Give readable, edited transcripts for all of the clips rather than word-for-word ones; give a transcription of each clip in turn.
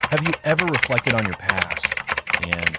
Have you ever reflected on your past and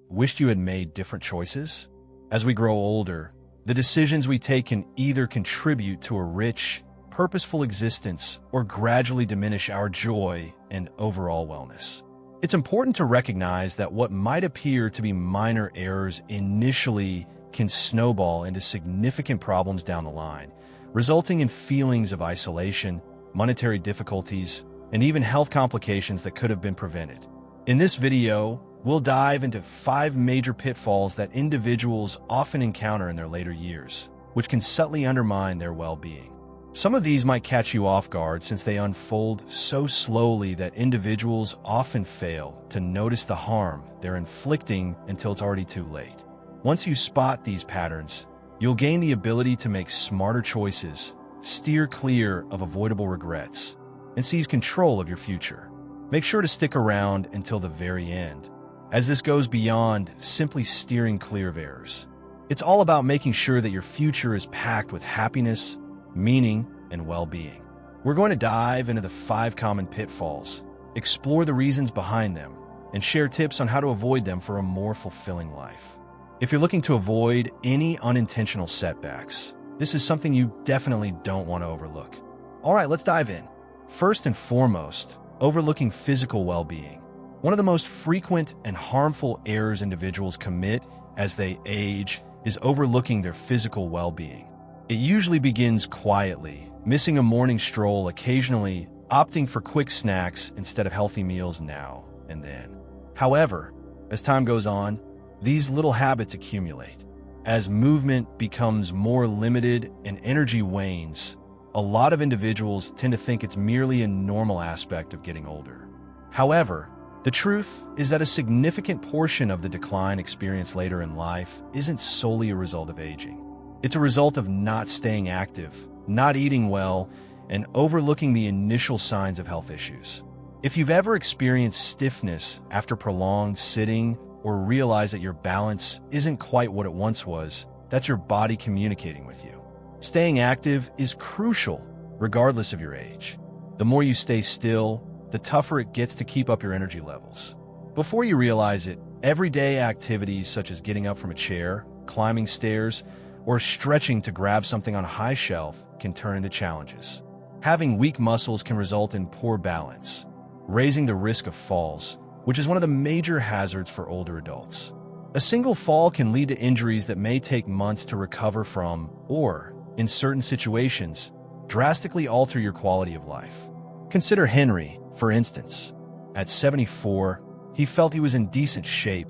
wished you had made different choices? As we grow older, the decisions we take can either contribute to a rich, purposeful existence or gradually diminish our joy and overall wellness. It's important to recognize that what might appear to be minor errors initially can snowball into significant problems down the line, resulting in feelings of isolation, monetary difficulties, and even health complications that could have been prevented. In this video, we'll dive into 5 major pitfalls that individuals often encounter in their later years, which can subtly undermine their well-being. Some of these might catch you off guard since they unfold so slowly that individuals often fail to notice the harm they're inflicting until it's already too late. Once you spot these patterns, you'll gain the ability to make smarter choices, steer clear of avoidable regrets, and seize control of your future. Make sure to stick around until the very end, as this goes beyond simply steering clear of errors. It's all about making sure that your future is packed with happiness, meaning, and well-being. We're going to dive into the 5 common pitfalls, explore the reasons behind them, and share tips on how to avoid them for a more fulfilling life. If you're looking to avoid any unintentional setbacks, this is something you definitely don't want to overlook. All right, let's dive in. First and foremost, overlooking physical well-being. One of the most frequent and harmful errors individuals commit as they age is overlooking their physical well-being. It usually begins quietly, missing a morning stroll occasionally, opting for quick snacks instead of healthy meals now and then. However, as time goes on, these little habits accumulate. As movement becomes more limited and energy wanes, a lot of individuals tend to think it's merely a normal aspect of getting older. However, the truth is that a significant portion of the decline experienced later in life isn't solely a result of aging. It's a result of not staying active, not eating well, and overlooking the initial signs of health issues. If you've ever experienced stiffness after prolonged sitting or realize that your balance isn't quite what it once was, that's your body communicating with you. Staying active is crucial, regardless of your age. The more you stay still, the tougher it gets to keep up your energy levels. Before you realize it, everyday activities such as getting up from a chair, climbing stairs, or stretching to grab something on a high shelf can turn into challenges. Having weak muscles can result in poor balance, raising the risk of falls, which is one of the major hazards for older adults. A single fall can lead to injuries that may take months to recover from, or, in certain situations, drastically alter your quality of life. Consider Henry, for instance. At 74, he felt he was in decent shape,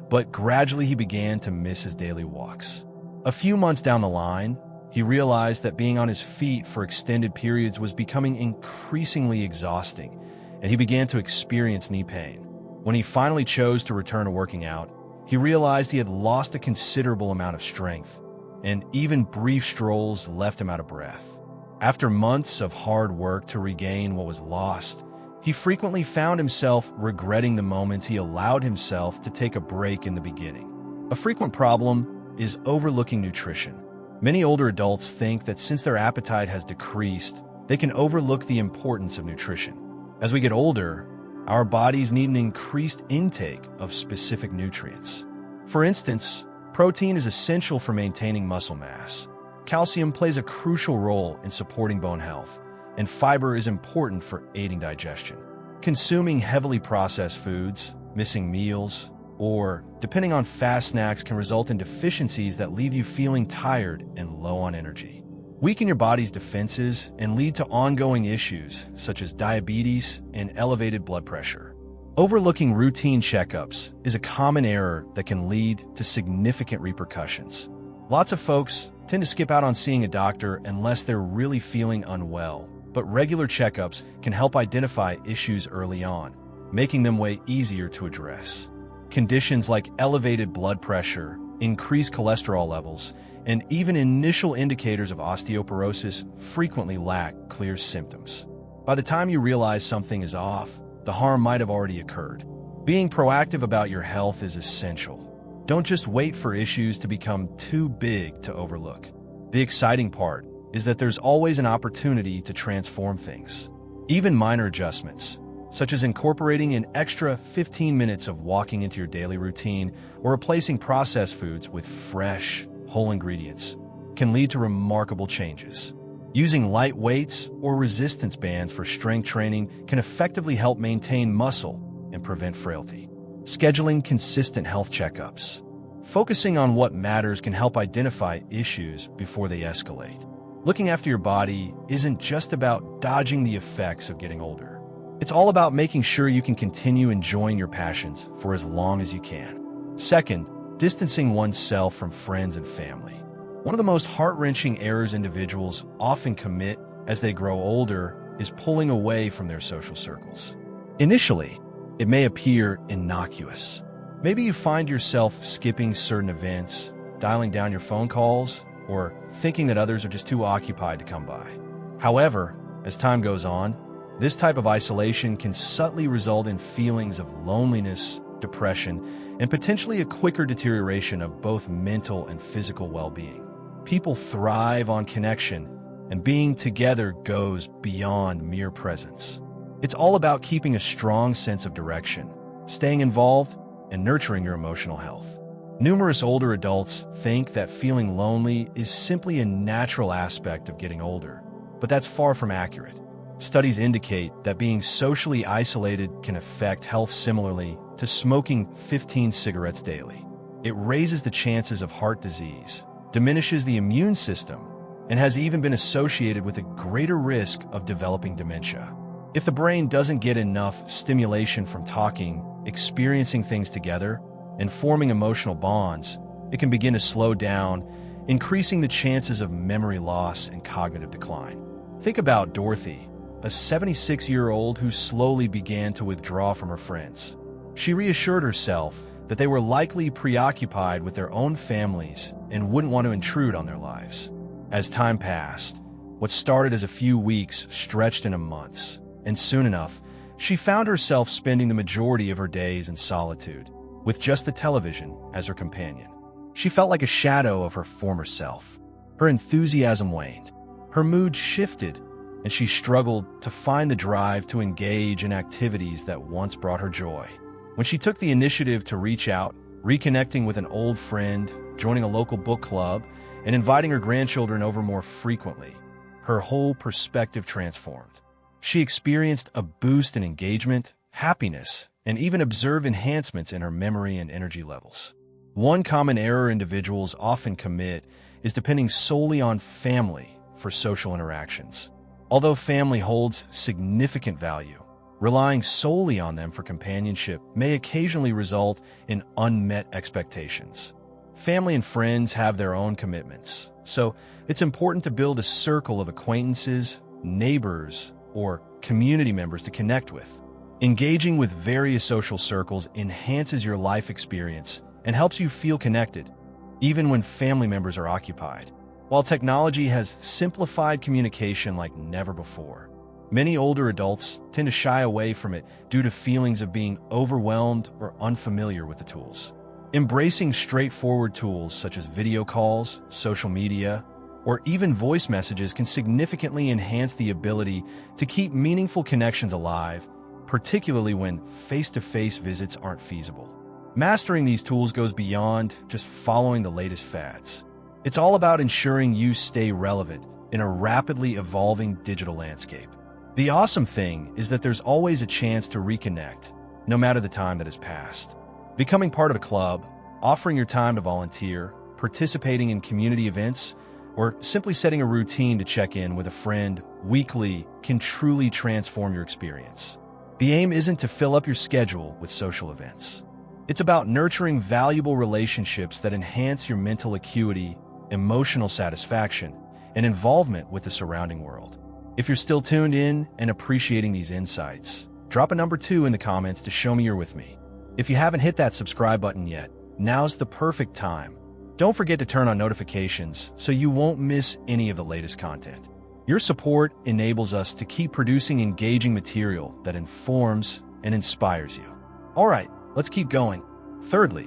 but gradually he began to miss his daily walks. A few months down the line, he realized that being on his feet for extended periods was becoming increasingly exhausting, and he began to experience knee pain. When he finally chose to return to working out, he realized he had lost a considerable amount of strength, and even brief strolls left him out of breath. After months of hard work to regain what was lost, he frequently found himself regretting the moments he allowed himself to take a break in the beginning. A frequent problem is overlooking nutrition. Many older adults think that since their appetite has decreased, they can overlook the importance of nutrition. As we get older, our bodies need an increased intake of specific nutrients. For instance, protein is essential for maintaining muscle mass. Calcium plays a crucial role in supporting bone health, and fiber is important for aiding digestion. Consuming heavily processed foods, missing meals, or depending on fast snacks can result in deficiencies that leave you feeling tired and low on energy, weaken your body's defenses, and lead to ongoing issues such as diabetes and elevated blood pressure. Overlooking routine checkups is a common error that can lead to significant repercussions. Lots of folks tend to skip out on seeing a doctor unless they're really feeling unwell, but regular checkups can help identify issues early on, making them way easier to address. Conditions like elevated blood pressure, increased cholesterol levels, and even initial indicators of osteoporosis frequently lack clear symptoms. By the time you realize something is off, the harm might have already occurred. Being proactive about your health is essential. Don't just wait for issues to become too big to overlook. The exciting part is that there's always an opportunity to transform things. Even minor adjustments, such as incorporating an extra 15 minutes of walking into your daily routine or replacing processed foods with fresh, whole ingredients, can lead to remarkable changes. Using light weights or resistance bands for strength training can effectively help maintain muscle and prevent frailty. Scheduling consistent health checkups. Focusing on what matters can help identify issues before they escalate. Looking after your body isn't just about dodging the effects of getting older. It's all about making sure you can continue enjoying your passions for as long as you can. Second, distancing oneself from friends and family. One of the most heart-wrenching errors individuals often commit as they grow older is pulling away from their social circles. Initially, it may appear innocuous. Maybe you find yourself skipping certain events, dialing down your phone calls, or thinking that others are just too occupied to come by. However, as time goes on, this type of isolation can subtly result in feelings of loneliness, depression, and potentially a quicker deterioration of both mental and physical well-being. People thrive on connection, and being together goes beyond mere presence. It's all about keeping a strong sense of direction, staying involved, and nurturing your emotional health. Numerous older adults think that feeling lonely is simply a natural aspect of getting older, but that's far from accurate. Studies indicate that being socially isolated can affect health similarly to smoking 15 cigarettes daily. It raises the chances of heart disease, diminishes the immune system, and has even been associated with a greater risk of developing dementia. If the brain doesn't get enough stimulation from talking, experiencing things together, and forming emotional bonds, it can begin to slow down, increasing the chances of memory loss and cognitive decline. Think about Dorothy, a 76-year-old who slowly began to withdraw from her friends. She reassured herself that they were likely preoccupied with their own families and wouldn't want to intrude on their lives. As time passed, what started as a few weeks stretched into months, and soon enough, she found herself spending the majority of her days in solitude, with just the television as her companion. She felt like a shadow of her former self. Her enthusiasm waned, her mood shifted, and she struggled to find the drive to engage in activities that once brought her joy. When she took the initiative to reach out, reconnecting with an old friend, joining a local book club, and inviting her grandchildren over more frequently, her whole perspective transformed. She experienced a boost in engagement, happiness, and even observed enhancements in her memory and energy levels. One common error individuals often commit is depending solely on family for social interactions. Although family holds significant value, relying solely on them for companionship may occasionally result in unmet expectations. Family and friends have their own commitments, so it's important to build a circle of acquaintances, neighbors, or community members to connect with. Engaging with various social circles enhances your life experience and helps you feel connected, even when family members are occupied. While technology has simplified communication like never before, many older adults tend to shy away from it due to feelings of being overwhelmed or unfamiliar with the tools. Embracing straightforward tools such as video calls, social media, or even voice messages can significantly enhance the ability to keep meaningful connections alive, particularly when face-to-face visits aren't feasible. Mastering these tools goes beyond just following the latest fads. It's all about ensuring you stay relevant in a rapidly evolving digital landscape. The awesome thing is that there's always a chance to reconnect, no matter the time that has passed. Becoming part of a club, offering your time to volunteer, participating in community events, or simply setting a routine to check in with a friend weekly can truly transform your experience. The aim isn't to fill up your schedule with social events. It's about nurturing valuable relationships that enhance your mental acuity, emotional satisfaction, and involvement with the surrounding world. If you're still tuned in and appreciating these insights, drop a number 2 in the comments to show me you're with me. If you haven't hit that subscribe button yet, now's the perfect time. Don't forget to turn on notifications so you won't miss any of the latest content. Your support enables us to keep producing engaging material that informs and inspires you. All right, let's keep going. Thirdly,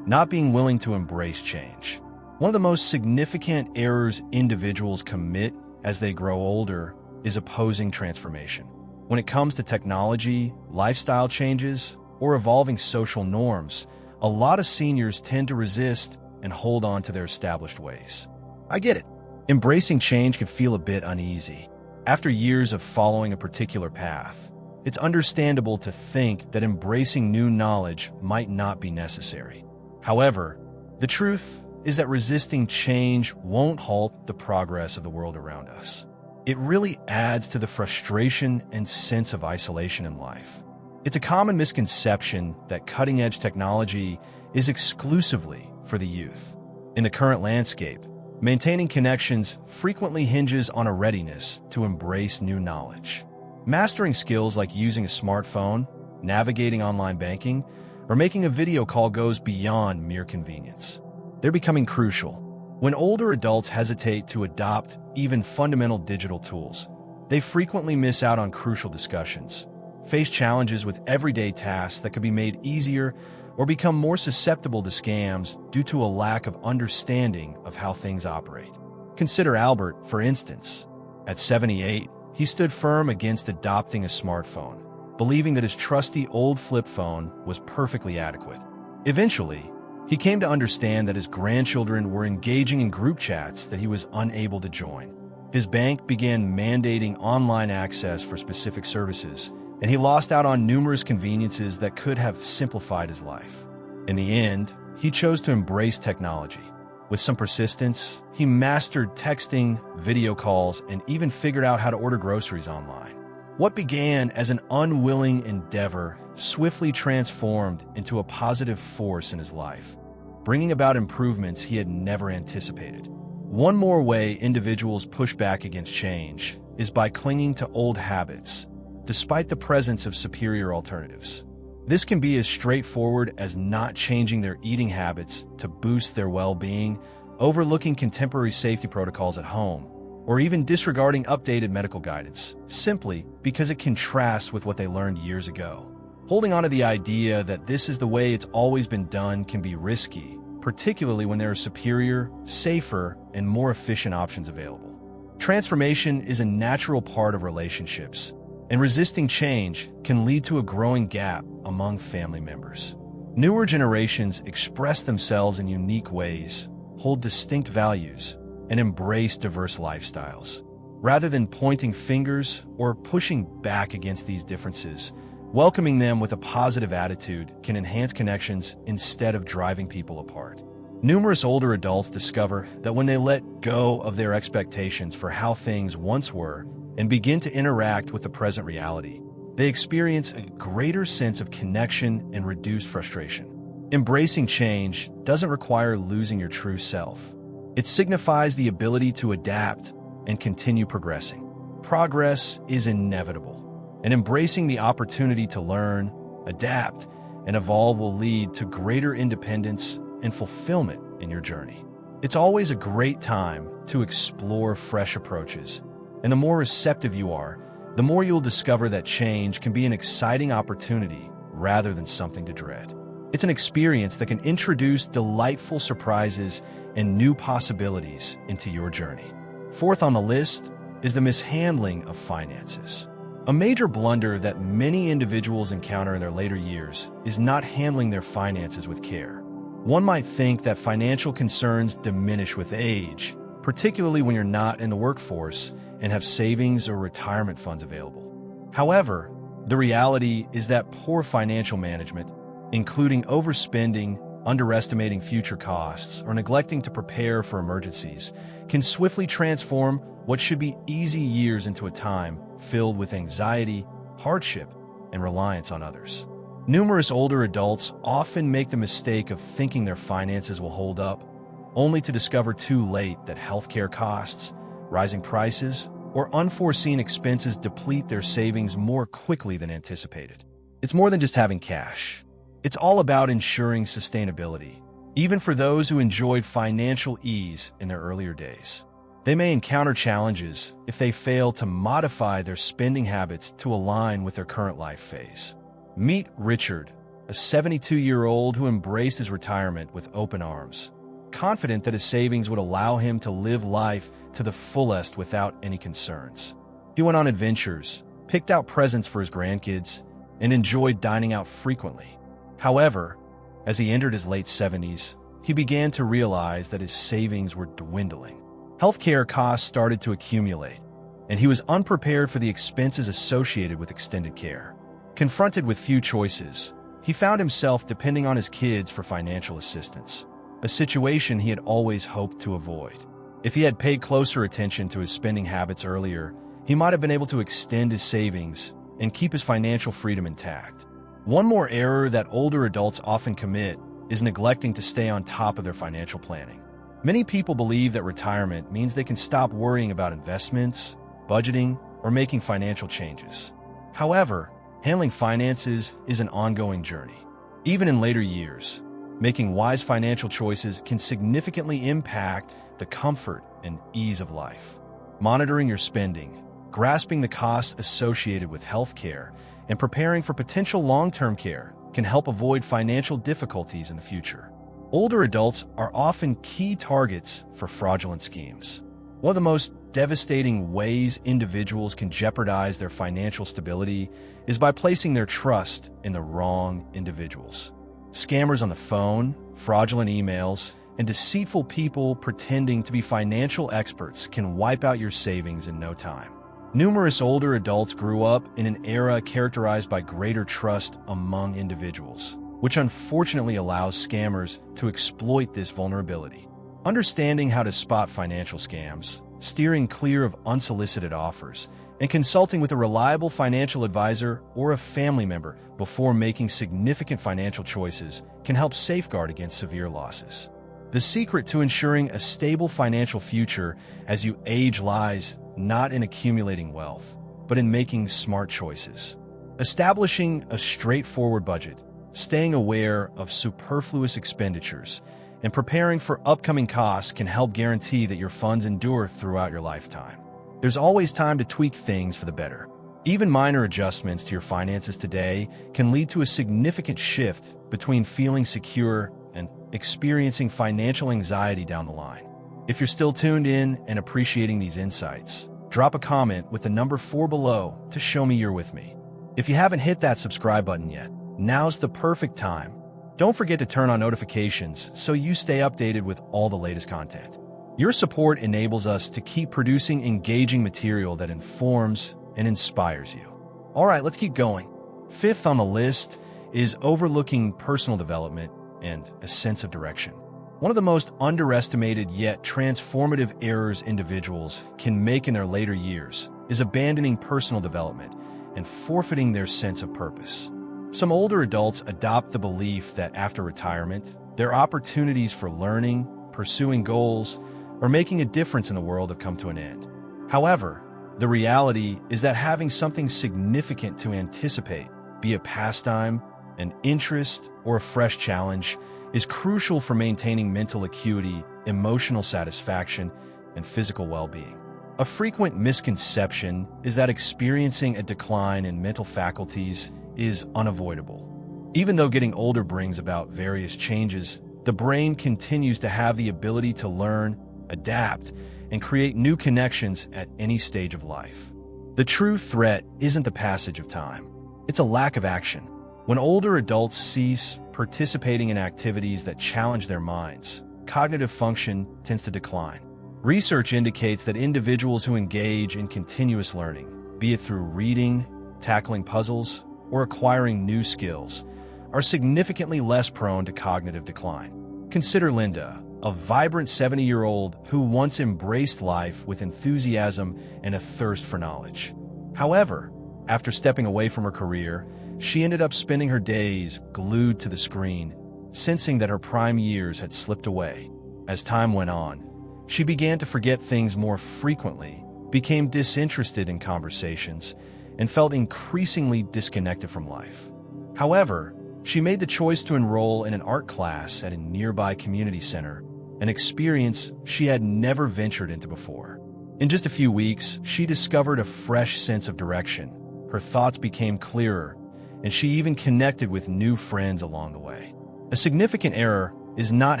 not being willing to embrace change. One of the most significant errors individuals commit as they grow older is opposing transformation. When it comes to technology, lifestyle changes, or evolving social norms, a lot of seniors tend to resist and hold on to their established ways. I get it. Embracing change can feel a bit uneasy. After years of following a particular path, it's understandable to think that embracing new knowledge might not be necessary. However, the truth is that resisting change won't halt the progress of the world around us. It really adds to the frustration and sense of isolation in life. It's a common misconception that cutting-edge technology is exclusively for the youth. In the current landscape, maintaining connections frequently hinges on a readiness to embrace new knowledge. Mastering skills like using a smartphone, navigating online banking, or making a video call goes beyond mere convenience. They're becoming crucial. When older adults hesitate to adopt even fundamental digital tools, they frequently miss out on crucial discussions, face challenges with everyday tasks that could be made easier, or become more susceptible to scams due to a lack of understanding of how things operate. Consider Albert, for instance. At 78, he stood firm against adopting a smartphone, believing that his trusty old flip phone was perfectly adequate. Eventually, he came to understand that his grandchildren were engaging in group chats that he was unable to join. His bank began mandating online access for specific services, and he lost out on numerous conveniences that could have simplified his life. In the end, he chose to embrace technology. With some persistence, he mastered texting, video calls, and even figured out how to order groceries online. What began as an unwilling endeavor swiftly transformed into a positive force in his life, bringing about improvements he had never anticipated. One more way individuals push back against change is by clinging to old habits, despite the presence of superior alternatives. This can be as straightforward as not changing their eating habits to boost their well-being, overlooking contemporary safety protocols at home, or even disregarding updated medical guidance, simply because it contrasts with what they learned years ago. Holding on to the idea that this is the way it's always been done can be risky, particularly when there are superior, safer, and more efficient options available. Transformation is a natural part of relationships, and resisting change can lead to a growing gap among family members. Newer generations express themselves in unique ways, hold distinct values, and embrace diverse lifestyles. Rather than pointing fingers or pushing back against these differences, welcoming them with a positive attitude can enhance connections instead of driving people apart. Numerous older adults discover that when they let go of their expectations for how things once were and begin to interact with the present reality, they experience a greater sense of connection and reduced frustration. Embracing change doesn't require losing your true self. It signifies the ability to adapt and continue progressing. Progress is inevitable, and embracing the opportunity to learn, adapt, and evolve will lead to greater independence and fulfillment in your journey. It's always a great time to explore fresh approaches, and the more receptive you are, the more you'll discover that change can be an exciting opportunity rather than something to dread. It's an experience that can introduce delightful surprises and new possibilities into your journey. Fourth on the list is the mishandling of finances. A major blunder that many individuals encounter in their later years is not handling their finances with care. One might think that financial concerns diminish with age, particularly when you're not in the workforce and have savings or retirement funds available. However, the reality is that poor financial management, including overspending, underestimating future costs, or neglecting to prepare for emergencies, can swiftly transform what should be easy years into a time filled with anxiety, hardship, and reliance on others. Numerous older adults often make the mistake of thinking their finances will hold up, only to discover too late that healthcare costs, rising prices, or unforeseen expenses deplete their savings more quickly than anticipated. It's more than just having cash. It's all about ensuring sustainability, even for those who enjoyed financial ease in their earlier days. They may encounter challenges if they fail to modify their spending habits to align with their current life phase. Meet Richard, a 72-year-old who embraced his retirement with open arms, confident that his savings would allow him to live life to the fullest without any concerns. He went on adventures, picked out presents for his grandkids, and enjoyed dining out frequently. However, as he entered his late 70s, he began to realize that his savings were dwindling. Healthcare costs started to accumulate, and he was unprepared for the expenses associated with extended care. Confronted with few choices, he found himself depending on his kids for financial assistance, a situation he had always hoped to avoid. If he had paid closer attention to his spending habits earlier, he might have been able to extend his savings and keep his financial freedom intact. One more error that older adults often commit is neglecting to stay on top of their financial planning. Many people believe that retirement means they can stop worrying about investments, budgeting, or making financial changes. However, handling finances is an ongoing journey. Even in later years, making wise financial choices can significantly impact the comfort and ease of life. Monitoring your spending, grasping the costs associated with healthcare, and preparing for potential long-term care can help avoid financial difficulties in the future. Older adults are often key targets for fraudulent schemes. One of the most devastating ways individuals can jeopardize their financial stability is by placing their trust in the wrong individuals. Scammers on the phone, fraudulent emails, and deceitful people pretending to be financial experts can wipe out your savings in no time. Numerous older adults grew up in an era characterized by greater trust among individuals, which unfortunately allows scammers to exploit this vulnerability. Understanding how to spot financial scams, steering clear of unsolicited offers, and consulting with a reliable financial advisor or a family member before making significant financial choices can help safeguard against severe losses. The secret to ensuring a stable financial future as you age lies not in accumulating wealth, but in making smart choices. Establishing a straightforward budget, staying aware of superfluous expenditures, and preparing for upcoming costs can help guarantee that your funds endure throughout your lifetime. There's always time to tweak things for the better. Even minor adjustments to your finances today can lead to a significant shift between feeling secure and experiencing financial anxiety down the line. If you're still tuned in and appreciating these insights, drop a comment with the number 4 below to show me you're with me. If you haven't hit that subscribe button yet, now's the perfect time. Don't forget to turn on notifications so you stay updated with all the latest content. Your support enables us to keep producing engaging material that informs and inspires you. All right, let's keep going. 5th on the list is overlooking personal development and a sense of direction. One of the most underestimated yet transformative errors individuals can make in their later years is abandoning personal development and forfeiting their sense of purpose. Some older adults adopt the belief that after retirement, their opportunities for learning, pursuing goals, or making a difference in the world have come to an end. However, the reality is that having something significant to anticipate, be a pastime, an interest, or a fresh challenge, is crucial for maintaining mental acuity, emotional satisfaction, and physical well-being. A frequent misconception is that experiencing a decline in mental faculties is unavoidable. Even though getting older brings about various changes, the brain continues to have the ability to learn, adapt, and create new connections at any stage of life. The true threat isn't the passage of time, it's a lack of action. When older adults cease participating in activities that challenge their minds, cognitive function tends to decline. Research indicates that individuals who engage in continuous learning, be it through reading, tackling puzzles, or acquiring new skills, are significantly less prone to cognitive decline. Consider Linda, a vibrant 70-year-old who once embraced life with enthusiasm and a thirst for knowledge. However, after stepping away from her career, she ended up spending her days glued to the screen, sensing that her prime years had slipped away. As time went on, she began to forget things more frequently, became disinterested in conversations, and felt increasingly disconnected from life. However, she made the choice to enroll in an art class at a nearby community center, an experience she had never ventured into before. In just a few weeks, she discovered a fresh sense of direction. Her thoughts became clearer, and she even connected with new friends along the way. A significant error is not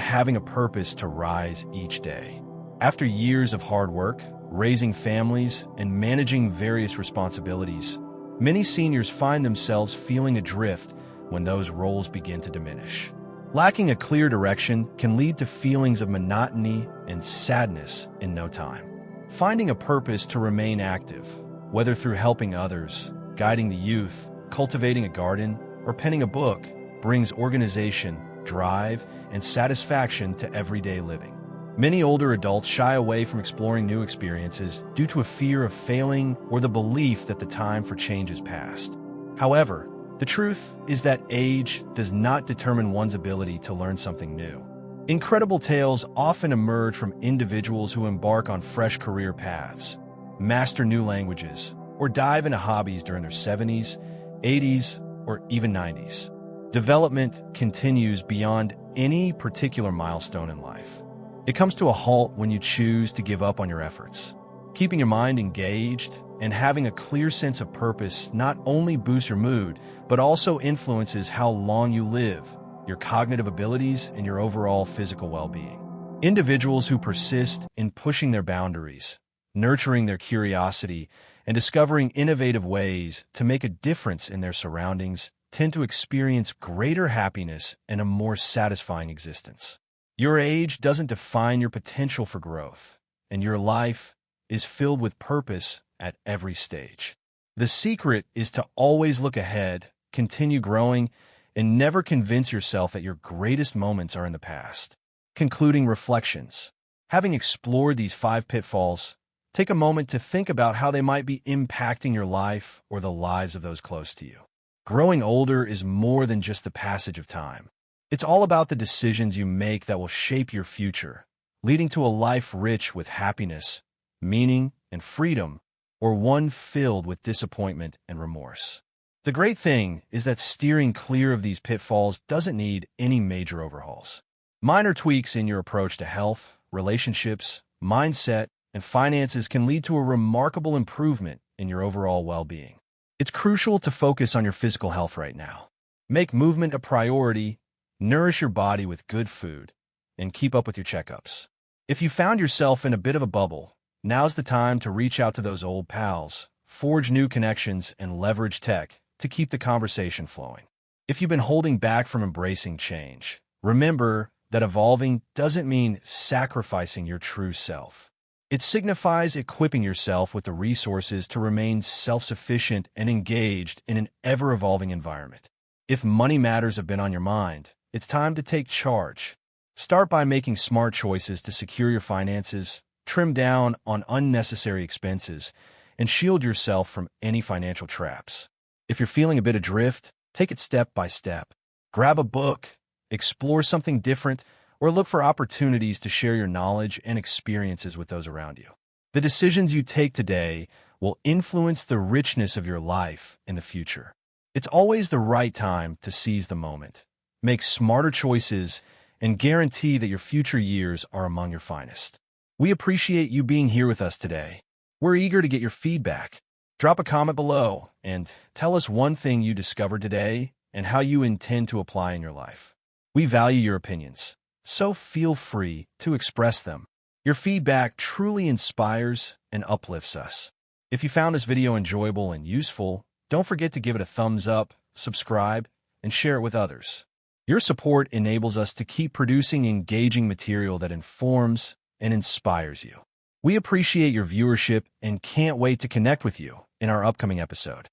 having a purpose to rise each day. After years of hard work, raising families, and managing various responsibilities, Many seniors find themselves feeling adrift when those roles begin to diminish. Lacking a clear direction can lead to feelings of monotony and sadness in no time. Finding a purpose to remain active, whether through helping others, guiding the youth, cultivating a garden, or penning a book, brings organization, drive, and satisfaction to everyday living. Many older adults shy away from exploring new experiences due to a fear of failing or the belief that the time for change is past. However, the truth is that age does not determine one's ability to learn something new. Incredible tales often emerge from individuals who embark on fresh career paths, master new languages, or dive into hobbies during their 70s, 80s, or even 90s. Development continues beyond any particular milestone in life. It comes to a halt when you choose to give up on your efforts. Keeping your mind engaged and having a clear sense of purpose not only boosts your mood, but also influences how long you live, your cognitive abilities, and your overall physical well-being. Individuals who persist in pushing their boundaries, nurturing their curiosity, and discovering innovative ways to make a difference in their surroundings tend to experience greater happiness and a more satisfying existence. Your age doesn't define your potential for growth, and your life is filled with purpose at every stage. The secret is to always look ahead, continue growing, and never convince yourself that your greatest moments are in the past. Concluding reflections. Having explored these 5 pitfalls, take a moment to think about how they might be impacting your life or the lives of those close to you. Growing older is more than just the passage of time. It's all about the decisions you make that will shape your future, leading to a life rich with happiness, meaning, and freedom, or one filled with disappointment and remorse. The great thing is that steering clear of these pitfalls doesn't need any major overhauls. Minor tweaks in your approach to health, relationships, mindset, and finances can lead to a remarkable improvement in your overall well-being. It's crucial to focus on your physical health right now. Make movement a priority, nourish your body with good food, and keep up with your checkups. If you found yourself in a bit of a bubble, now's the time to reach out to those old pals, forge new connections, and leverage tech to keep the conversation flowing. If you've been holding back from embracing change, remember that evolving doesn't mean sacrificing your true self. It signifies equipping yourself with the resources to remain self-sufficient and engaged in an ever-evolving environment. If money matters have been on your mind, it's time to take charge. Start by making smart choices to secure your finances, trim down on unnecessary expenses, and shield yourself from any financial traps. If you're feeling a bit adrift, take it step by step. Grab a book, explore something different, or look for opportunities to share your knowledge and experiences with those around you. The decisions you take today will influence the richness of your life in the future. It's always the right time to seize the moment, make smarter choices, and guarantee that your future years are among your finest. We appreciate you being here with us today. We're eager to get your feedback. Drop a comment below and tell us one thing you discovered today and how you intend to apply in your life. We value your opinions, so feel free to express them. Your feedback truly inspires and uplifts us. If you found this video enjoyable and useful, don't forget to give it a thumbs up, subscribe, and share it with others. Your support enables us to keep producing engaging material that informs and inspires you. We appreciate your viewership and can't wait to connect with you in our upcoming episode.